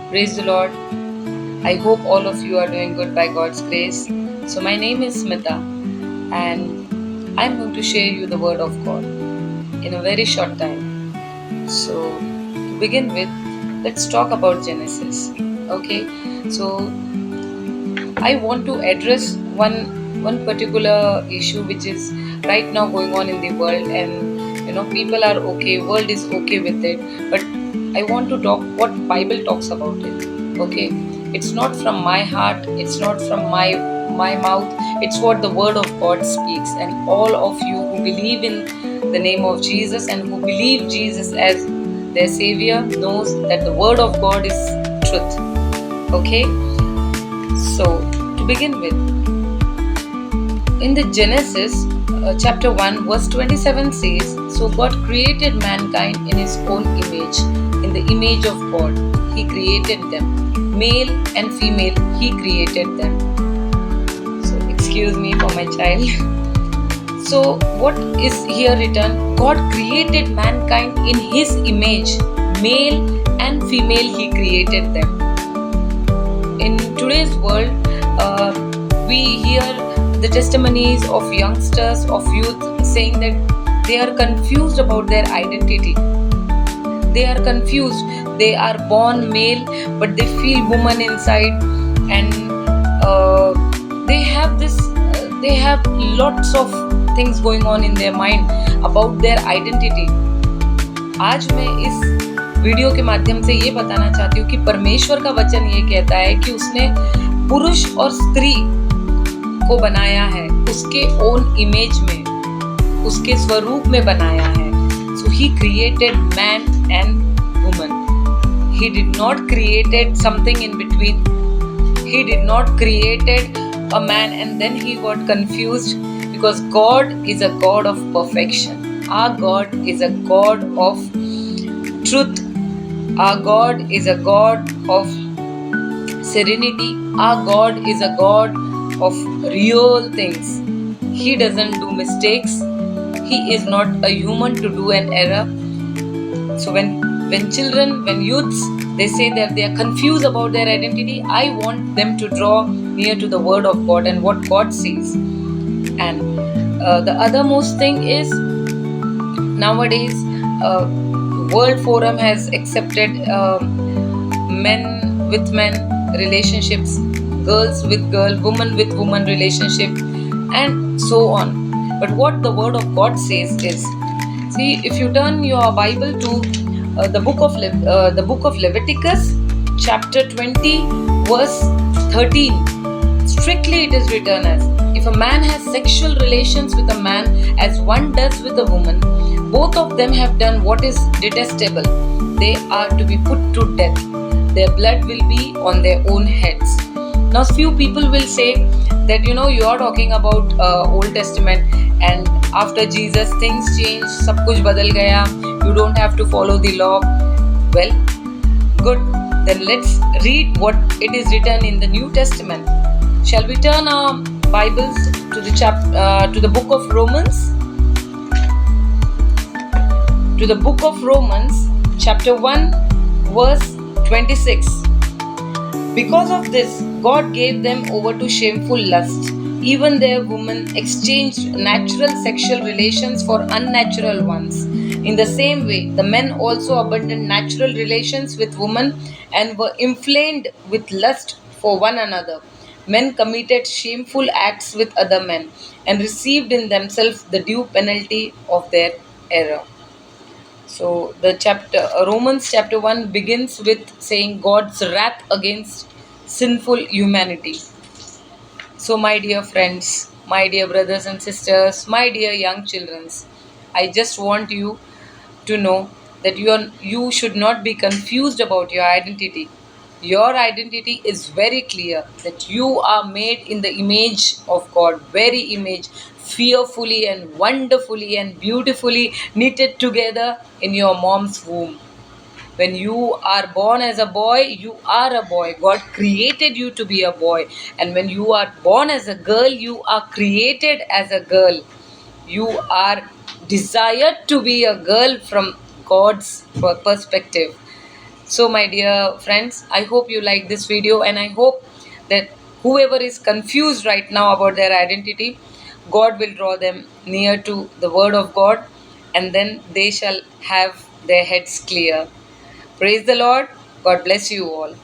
Praise the Lord. I hope all of you are doing good by God's grace. So, my name is Smita, and I'm going to share you the Word of God in a very short time. So, to begin with, let's talk about Genesis. Okay, so I want to address one particular issue which is right now going on in the world, and people are okay, world is okay with it, but I want to talk what Bible talks about it. Okay, it's not from my heart, it's not from my mouth, it's what the Word of God speaks, and all of you who believe in the name of Jesus and who believe Jesus as their Savior knows that the Word of God is truth. Okay, so to begin with, in the Genesis chapter 1 verse 27 says, so God created mankind in his own image, in the image of God he created them, male and female he created them. So excuse me for my child. So what is here written? God created mankind in his image, male and female he created them. In today's world, we hear the testimonies of youngsters, of youth saying that they are confused about their identity. They are confused. They are born male, but they feel woman inside, and they have this. They have lots of things going on in their mind about their identity. आज मैं इस video के माध्यम से ये बताना चाहती हूँ कि परमेश्वर का वचन ये कहता है कि उसने पुरुष और स्त्री को बनाया है उसके ओन इमेज में, उसके स्वरूप में बनाया है. So he created man and woman. He did not created something in between. He did not created a man and then he got confused, because God is a God of perfection. Our God is a God of truth. Our God is a God of serenity. Our God is a God of real things. He doesn't do mistakes. He is not a human to do an error. So when children, when youths, they say that they are confused about their identity, I want them to draw near to the Word of God and what God says. And the othermost thing is, nowadays World Forum has accepted men with men relationships, girls with girl, woman with woman relationship, and so on. But what the Word of God says is, see, if you turn your Bible to the book of Leviticus, chapter 20, verse 13, strictly it is written as, if a man has sexual relations with a man as one does with a woman, both of them have done what is detestable. They are to be put to death. Their blood will be on their own heads. Now, few people will say that you are talking about Old Testament, and after Jesus things changed, सब कुछ बदल गया. You don't have to follow the law. Well, good. Then let's read what it is written in the New Testament. Shall we turn our Bibles to the book of Romans? To the book of Romans, chapter 1, verse 26. Because of this, God gave them over to shameful lust. Even their women exchanged natural sexual relations for unnatural ones. In the same way, the men also abandoned natural relations with women and were inflamed with lust for one another. Men committed shameful acts with other men and received in themselves the due penalty of their error. So the Romans chapter 1 begins with saying God's wrath against sinful humanity. So my dear friends, my dear brothers and sisters, my dear young children, I just want you to know that you should not be confused about your identity. Your identity is very clear, that you are made in the image of God, very image, fearfully and wonderfully and beautifully knitted together in your mom's womb. When you are born as a boy, you are a boy. God created you to be a boy. And when you are born as a girl, you are created as a girl. You are desired to be a girl from God's perspective. So, my dear friends, I hope you like this video, and I hope that whoever is confused right now about their identity, God will draw them near to the Word of God, and then they shall have their heads clear. Praise the Lord. God bless you all.